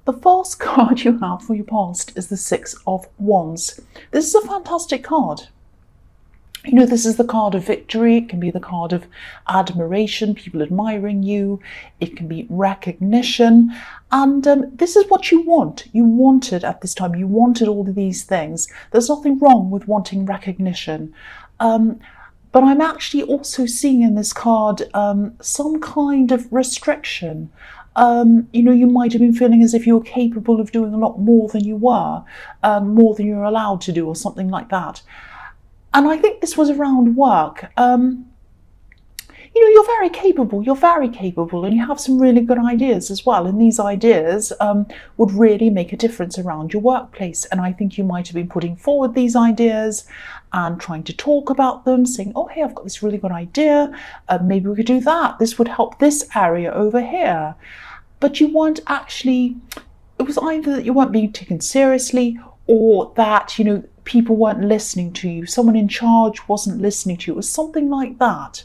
The first card you have for your past is the Six of Wands. This is a fantastic card. You know, this is the card of victory. It can be the card of admiration, people admiring you. It can be recognition. And this is what you want. You wanted at this time. You wanted all of these things. There's nothing wrong with wanting recognition. But I'm actually also seeing in this card some kind of restriction. You know, you might have been feeling as if you were capable of doing a lot more than you were, more than you're allowed to do, or something like that. And I think this was around work. You know, you're very capable, and you have some really good ideas as well. And these ideas would really make a difference around your workplace. And I think you might have been putting forward these ideas and trying to talk about them, saying, oh, hey, I've got this really good idea. Maybe we could do that. This would help this area over here. But you weren't actually, it was either that you weren't being taken seriously, or that, you know, people weren't listening to you. Someone in charge wasn't listening to you. It was something like that.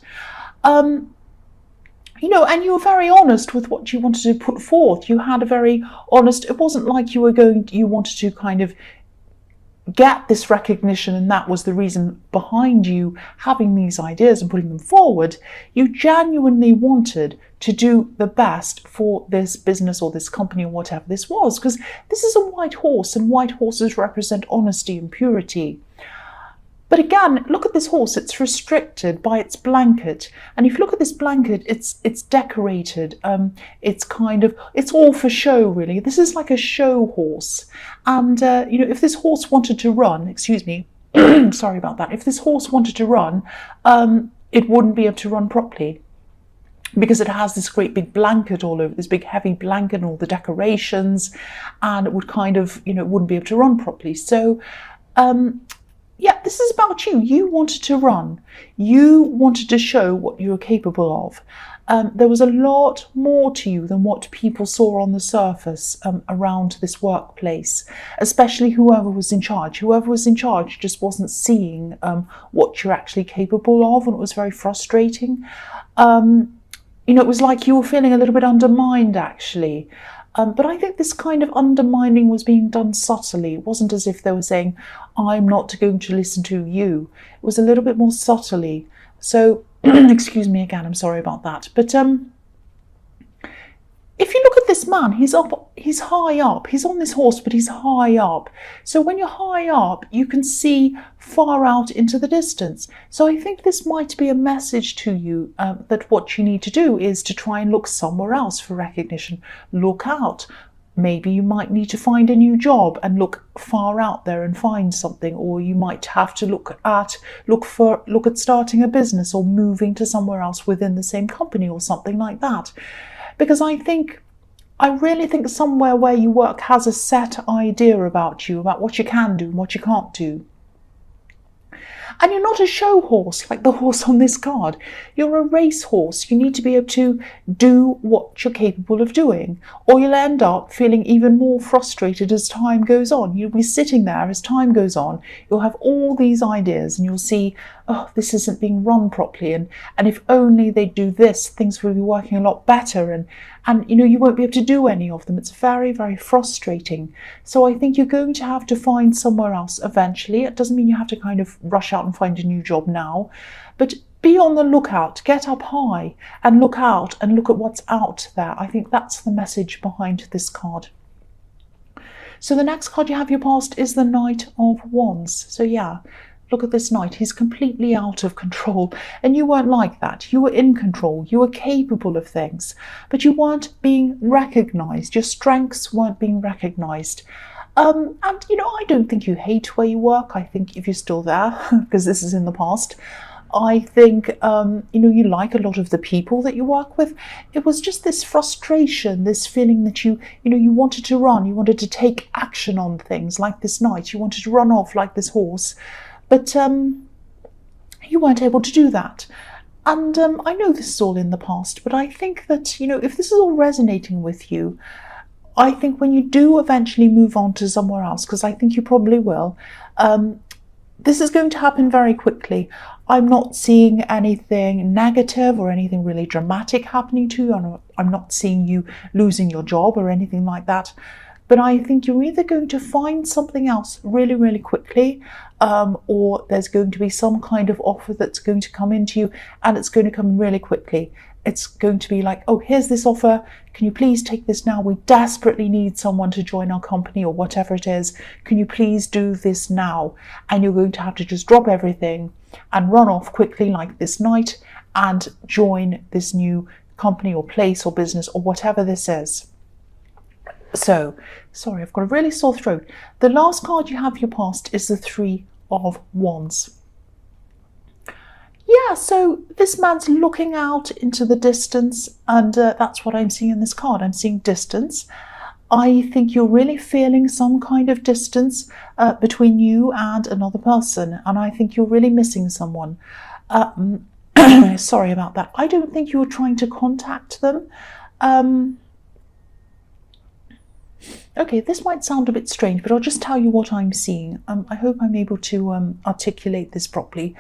You know, and you were very honest with what you wanted to put forth. You had a very honest, it wasn't like you wanted to kind of get this recognition and that was the reason behind you having these ideas and putting them forward. You genuinely wanted to do the best for this business or this company or whatever this was, because this is a white horse, and white horses represent honesty and purity. But again, look at this horse. It's restricted by its blanket. And if you look at this blanket, it's decorated. It's all for show, really. This is like a show horse. And, you know, if this horse wanted to run, excuse me, sorry about that. If this horse wanted to run, it wouldn't be able to run properly, because it has this great big blanket all over, this big heavy blanket and all the decorations, and it would kind of, you know, it wouldn't be able to run properly. So, yeah, this is about you. You wanted to run. You wanted to show what you were capable of. There was a lot more to you than what people saw on the surface around this workplace, especially whoever was in charge. Whoever was in charge just wasn't seeing what you're actually capable of, and it was very frustrating. You know, it was like you were feeling a little bit undermined, actually. But I think this kind of undermining was being done subtly. It wasn't as if they were saying, I'm not going to listen to you. It was a little bit more subtly. So, excuse me again, I'm sorry about that. But if you look at this man, he's high up. He's on this horse, but he's high up. So when you're high up, you can see far out into the distance. So I think this might be a message to you that what you need to do is to try and look somewhere else for recognition. Look out. Maybe you might need to find a new job and look far out there and find something, or you might have to look at starting a business or moving to somewhere else within the same company or something like that. Because I really think somewhere where you work has a set idea about you, about what you can do and what you can't do. And you're not a show horse like the horse on this card. You're a race horse. You need to be able to do what you're capable of doing, or you'll end up feeling even more frustrated as time goes on. You'll be sitting there as time goes on. You'll have all these ideas and you'll see, oh, this isn't being run properly. And if only they do this, things will be working a lot better. And you know, you won't be able to do any of them. It's very, very frustrating. So I think you're going to have to find somewhere else eventually. It doesn't mean you have to kind of rush out and find a new job now, but be on the lookout, get up high and look out and look at what's out there. I think that's the message behind this card. So the next card you have your past is the Knight of Wands. So yeah, look at this knight. He's completely out of control. And you weren't like that. You were in control. You were capable of things. But you weren't being recognised. Your strengths weren't being recognised. And, you know, I don't think you hate where you work. I think if you're still there, because this is in the past, I think, you know, you like a lot of the people that you work with. It was just this frustration, this feeling that you know, you wanted to run. You wanted to take action on things like this knight. You wanted to run off like this horse. But you weren't able to do that. And I know this is all in the past, but I think that, you know, if this is all resonating with you, I think when you do eventually move on to somewhere else, because I think you probably will, this is going to happen very quickly. I'm not seeing anything negative or anything really dramatic happening to you. I'm not seeing you losing your job or anything like that. but I think you're either going to find something else really, really quickly, or there's going to be some kind of offer that's going to come into you, and it's going to come really quickly. It's going to be like, oh, here's this offer. Can you please take this now? We desperately need someone to join our company, or whatever it is. Can you please do this now? And you're going to have to just drop everything and run off quickly like this night and join this new company or place or business or whatever this is. So, sorry, I've got a really sore throat. The last card you have your past is the Three of Wands. Yeah, so this man's looking out into the distance, and that's what I'm seeing in this card. I'm seeing distance. I think you're really feeling some kind of distance between you and another person, and I think you're really missing someone. Sorry about that. I don't think you're trying to contact them. Okay, this might sound a bit strange, but I'll just tell you what I'm seeing. I hope I'm able to articulate this properly.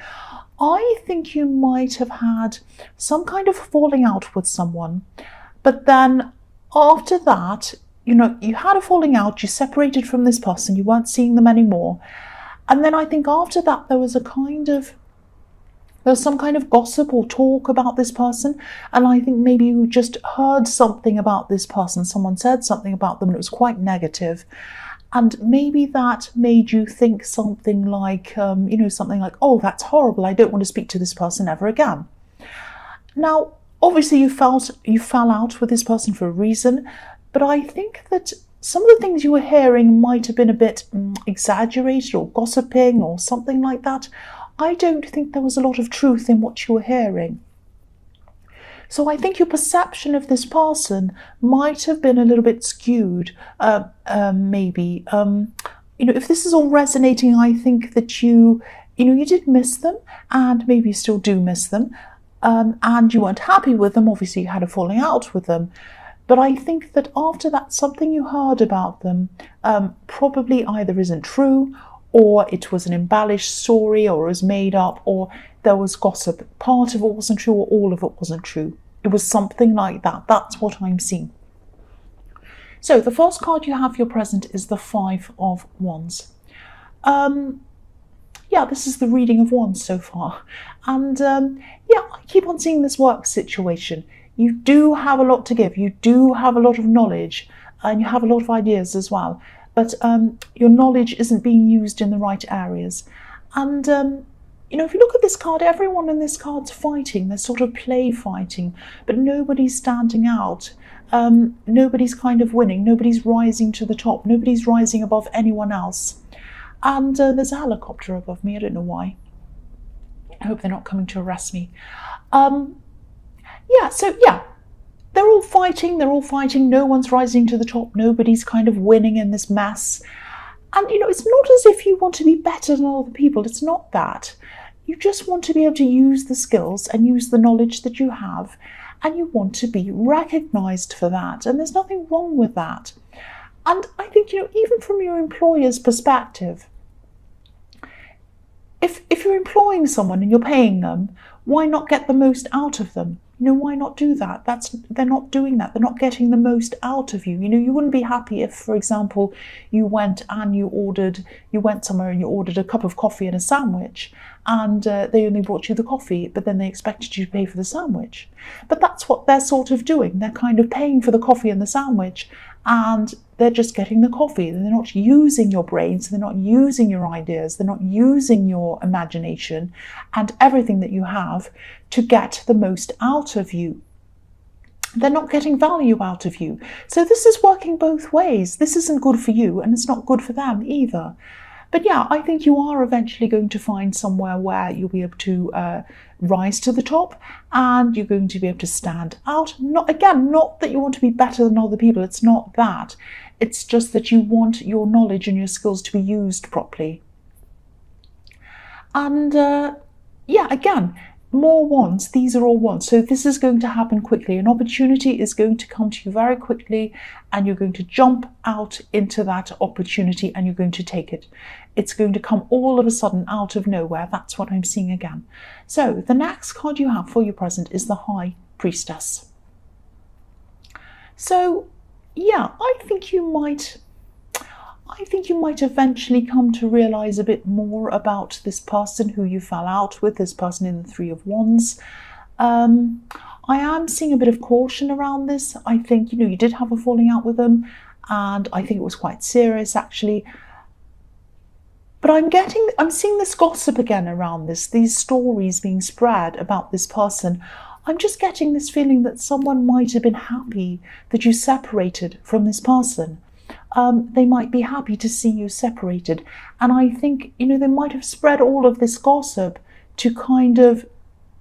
I think you might have had some kind of falling out with someone, but then after that, you had a falling out, you separated from this person, you weren't seeing them anymore. And then I think after that, there was some kind of gossip or talk about this person. And I think maybe you just heard something about this person. Someone said something about them and it was quite negative. And maybe that made you think something like, something like, oh, that's horrible. I don't want to speak to this person ever again. Now, obviously you fell out with this person for a reason, but I think that some of the things you were hearing might have been a bit exaggerated or gossiping or something like that. I don't think there was a lot of truth in what you were hearing. So I think your perception of this person might have been a little bit skewed, maybe. If this is all resonating, I think that you did miss them, and maybe you still do miss them, and you weren't happy with them. Obviously, you had a falling out with them. But I think that after that, something you heard about them probably either isn't true, or it was an embellished story, or it was made up, or there was gossip. Part of it wasn't true, or all of it wasn't true. It was something like that. That's what I'm seeing. So the first card you have for your present is the Five of Wands. This is the reading of Wands so far. And I keep on seeing this work situation. You do have a lot to give. You do have a lot of knowledge, and you have a lot of ideas as well. But your knowledge isn't being used in the right areas. And, if you look at this card, everyone in this card's fighting. They're sort of play fighting, but nobody's standing out. Nobody's kind of winning. Nobody's rising to the top. Nobody's rising above anyone else. And there's a helicopter above me. I don't know why. I hope they're not coming to arrest me. They're all fighting, no one's rising to the top, nobody's kind of winning in this mess. And, it's not as if you want to be better than other people, it's not that. You just want to be able to use the skills and use the knowledge that you have, and you want to be recognised for that, and there's nothing wrong with that. And I think, even from your employer's perspective, if you're employing someone and you're paying them, why not get the most out of them? Why not do that? They're not doing that. They're not getting the most out of you. You wouldn't be happy if, for example, you went somewhere and you ordered a cup of coffee and a sandwich, and they only brought you the coffee, but then they expected you to pay for the sandwich. But that's what they're sort of doing. They're kind of paying for the coffee and the sandwich, and they're just getting the coffee. They're not using your brains. They're not using your ideas. They're not using your imagination and everything that you have to get the most out of you. They're not getting value out of you. So this is working both ways. This isn't good for you, and it's not good for them either. But I think you are eventually going to find somewhere where you'll be able to rise to the top, and you're going to be able to stand out. Not that you want to be better than other people. It's not that. It's just that you want your knowledge and your skills to be used properly. And more wands. These are all wands. So this is going to happen quickly. An opportunity is going to come to you very quickly, and you're going to jump out into that opportunity and you're going to take it. It's going to come all of a sudden out of nowhere. That's what I'm seeing again. So the next card you have for your present is the High Priestess. So I think you might I think you might eventually come to realize a bit more about this person who you fell out with, this person in the Three of Wands. I am seeing a bit of caution around this. I think, you did have a falling out with them, and I think it was quite serious, actually. But I'm seeing this gossip again around this, these stories being spread about this person. I'm just getting this feeling that someone might have been happy that you separated from this person. They might be happy to see you separated. And I think, they might have spread all of this gossip to kind of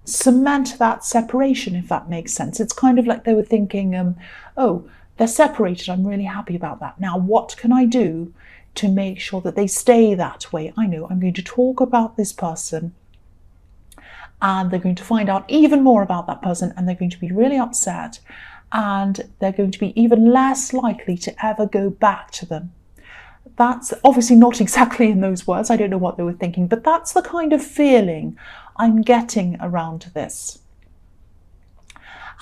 cement that separation, if that makes sense. It's kind of like they were thinking, oh, they're separated. I'm really happy about that. Now, what can I do to make sure that they stay that way? I know I'm going to talk about this person, and they're going to find out even more about that person, and they're going to be really upset, and they're going to be even less likely to ever go back to them. That's obviously not exactly in those words. I don't know what they were thinking, but that's the kind of feeling I'm getting around this.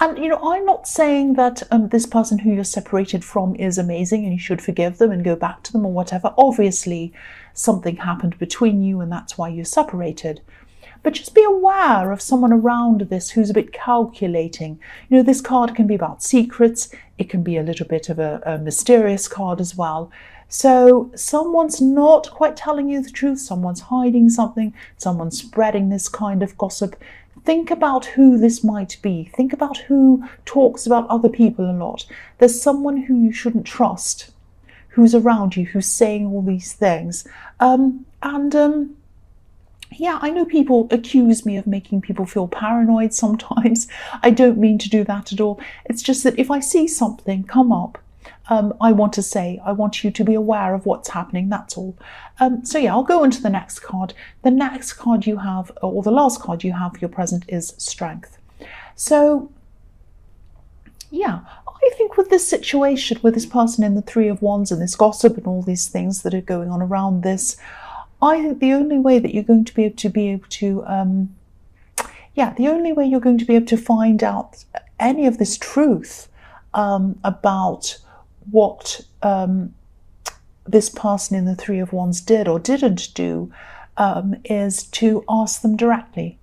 And, I'm not saying that this person who you're separated from is amazing and you should forgive them and go back to them or whatever. Obviously, something happened between you and that's why you're separated. But just be aware of someone around this who's a bit calculating. This card can be about secrets. It can be a little bit of a mysterious card as well. So someone's not quite telling you the truth. Someone's hiding something. Someone's spreading this kind of gossip. Think about who this might be. Think about who talks about other people a lot. There's someone who you shouldn't trust, who's around you, who's saying all these things. Yeah, I know people accuse me of making people feel paranoid sometimes. I don't mean to do that at all. It's just that if I see something come up, I want you to be aware of what's happening, that's all. So yeah, I'll go on to the next card. The next card you have, or the last card you have for your present, is Strength. So yeah, I think with this situation, with this person in the Three of Wands and this gossip and all these things that are going on around this, I think the only way that you're going to be able to the only way you're going to be able to find out any of this truth about what this person in the Three of Wands did or didn't do is to ask them directly.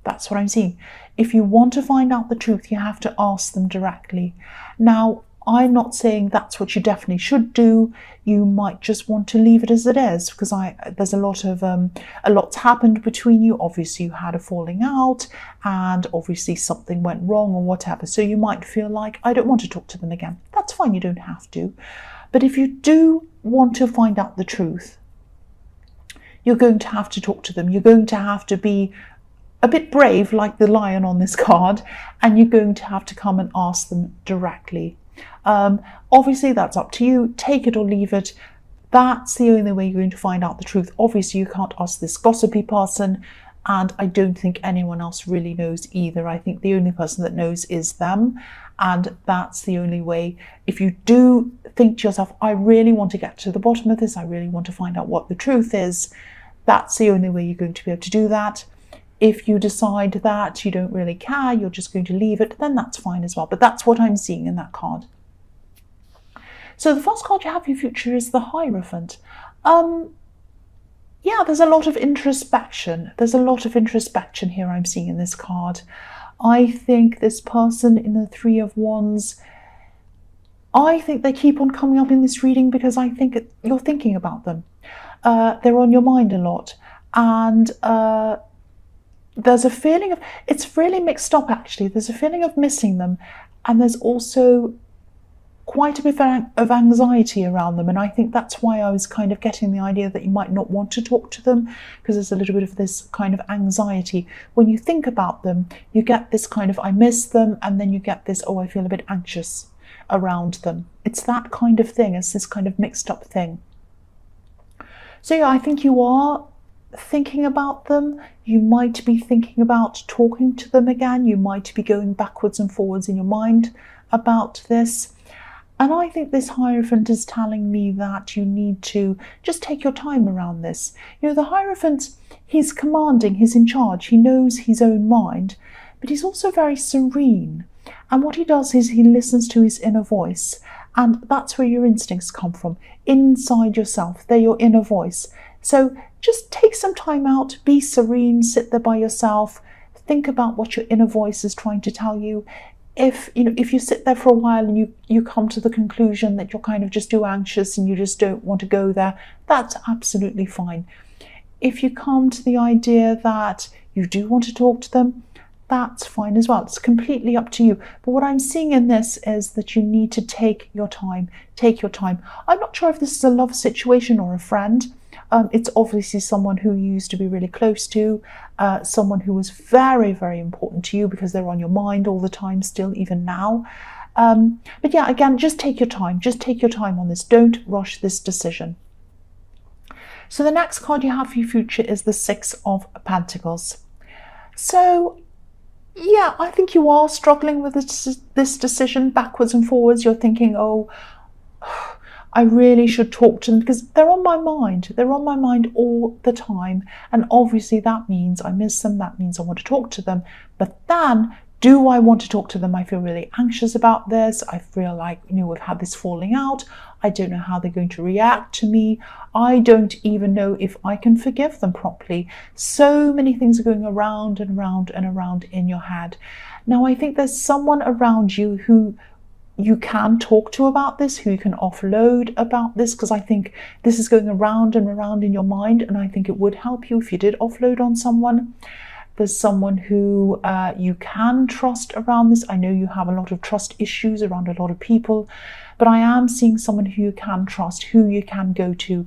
That's what I'm seeing. If you want to find out the truth, you have to ask them directly. Now, I'm not saying that's what you definitely should do. You might just want to leave it as it is, because there's a lot's happened between you. Obviously, you had a falling out, and obviously something went wrong or whatever. So you might feel like, I don't want to talk to them again. That's fine. You don't have to. But if you do want to find out the truth, you're going to have to talk to them. You're going to have to be a bit brave, like the lion on this card, and you're going to have to come and ask them directly. Obviously, that's up to you. Take it or leave it. That's the only way you're going to find out the truth. Obviously, you can't ask this gossipy person, and I don't think anyone else really knows either. I think the only person that knows is them, and that's the only way. If you do think to yourself, I really want to get to the bottom of this, I really want to find out what the truth is, that's the only way you're going to be able to do that. If you decide that you don't really care, you're just going to leave it, then that's fine as well. But that's what I'm seeing in that card. So the first card you have for your future is the Hierophant. Yeah, there's a lot of introspection. There's a lot of introspection here I'm seeing in this card. I think this person in the Three of Wands, I think they keep on coming up in this reading because I think you're thinking about them. They're on your mind a lot. And there's a feeling of, it's really mixed up actually. There's a feeling of missing them, and there's also quite a bit of anxiety around them. And I think that's why I was kind of getting the idea that you might not want to talk to them, because there's a little bit of this kind of anxiety. When you think about them, you get this kind of, I miss them, and then you get this, oh, I feel a bit anxious around them. It's that kind of thing. It's this kind of mixed up thing. So yeah, I think you are thinking about them. You might be thinking about talking to them again. You might be going backwards and forwards in your mind about this. And I think this Hierophant is telling me that you need to just take your time around this. You know, the Hierophant, he's commanding, he's in charge, he knows his own mind, but he's also very serene. And what he does is he listens to his inner voice, And that's where your instincts come from, inside yourself. They're your inner voice. So just take some time out, be serene, sit there by yourself, think about what your inner voice is trying to tell you. If you sit there for a while and you come to the conclusion that you're kind of just too anxious and you just don't want to go there, that's absolutely fine. If you come to the idea that you do want to talk to them, that's fine as well. It's completely up to you. But what I'm seeing in this is that you need to take your time. Take your time. I'm not sure if this is a love situation or a friend. It's obviously someone who you used to be really close to, someone who was very, very important to you because they're on your mind all the time still, even now. But yeah, again, just take your time. Just take your time on this. Don't rush this decision. So the next card you have for your future is the Six of Pentacles. So yeah, I think you are struggling with this decision backwards and forwards. You're thinking, oh, I really should talk to them because they're on my mind. They're on my mind all the time. And obviously that means I miss them. That means I want to talk to them. But then, do I want to talk to them? I feel really anxious about this. I feel like, we've had this falling out. I don't know how they're going to react to me. I don't even know if I can forgive them properly. So many things are going around and around and around in your head. Now, I think there's someone around you who you can talk to about this, who you can offload about this, because I think this is going around and around in your mind, and I think it would help you if you did offload on someone. There's someone who you can trust around this. I know you have a lot of trust issues around a lot of people, but I am seeing someone who you can trust, who you can go to.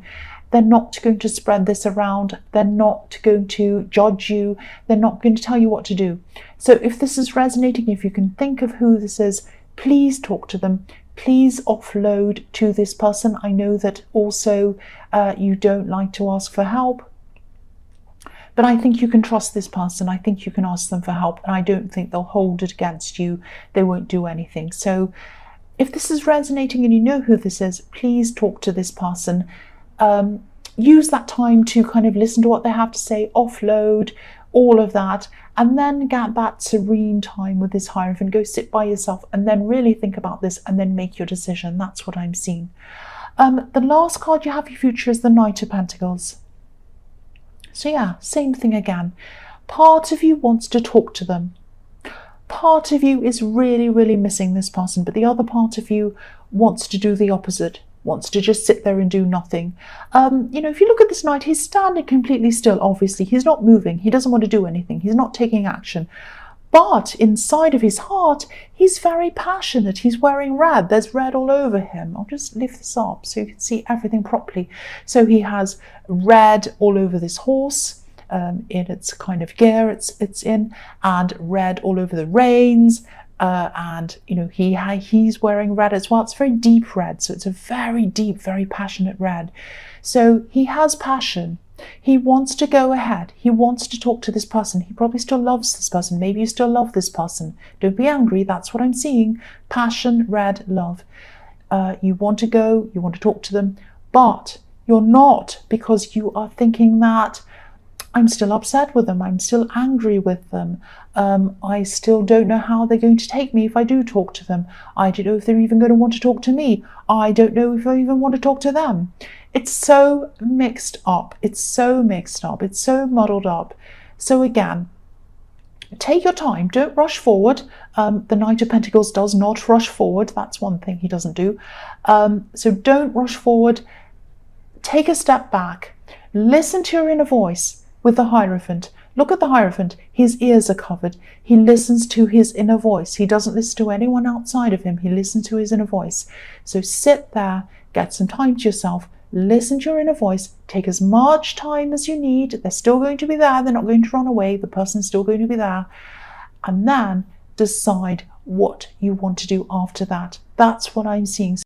They're not going to spread this around. They're not going to judge you. They're not going to tell you what to do. So if this is resonating, if you can think of who this is, please talk to them. Please offload to this person. I know that also you don't like to ask for help, but I think you can trust this person. I think you can ask them for help, and I don't think they'll hold it against you. They won't do anything. So if this is resonating and you know who this is, please talk to this person. Use that time to kind of listen to what they have to say, offload, all of that, and then get that serene time with this Hierophant. Go sit by yourself and then really think about this and then make your decision. That's what I'm seeing. The last card you have for your future is the Knight of Pentacles. So yeah, same thing again. Part of you wants to talk to them. Part of you is really, really missing this person, but the other part of you wants to do the opposite, wants to just sit there and do nothing. If you look at this Knight, he's standing completely still, obviously. He's not moving. He doesn't want to do anything. He's not taking action. But inside of his heart, he's very passionate. He's wearing red. There's red all over him. I'll just lift this up so you can see everything properly. So he has red all over this horse, in its kind of gear it's in, and red all over the reins. And he's wearing red as well. It's very deep red, so it's a very deep, very passionate red. So he has passion. He wants to go ahead. He wants to talk to this person. He probably still loves this person. Maybe you still love this person. Don't be angry. That's what I'm seeing. Passion, red, love. You want to go. You want to talk to them. But you're not, because you are thinking that I'm still upset with them. I'm still angry with them. I still don't know how they're going to take me if I do talk to them. I don't know if they're even going to want to talk to me. I don't know if I even want to talk to them. It's so mixed up. It's so mixed up. It's so muddled up. So again, take your time. Don't rush forward. The Knight of Pentacles does not rush forward. That's one thing he doesn't do. So don't rush forward. Take a step back. Listen to your inner voice with the Hierophant. Look at the Hierophant. His ears are covered. He listens to his inner voice. He doesn't listen to anyone outside of him. He listens to his inner voice. So sit there, get some time to yourself, listen to your inner voice, take as much time as you need. They're still going to be there. They're not going to run away. The person's still going to be there. And then decide what you want to do after that. That's what I'm seeing.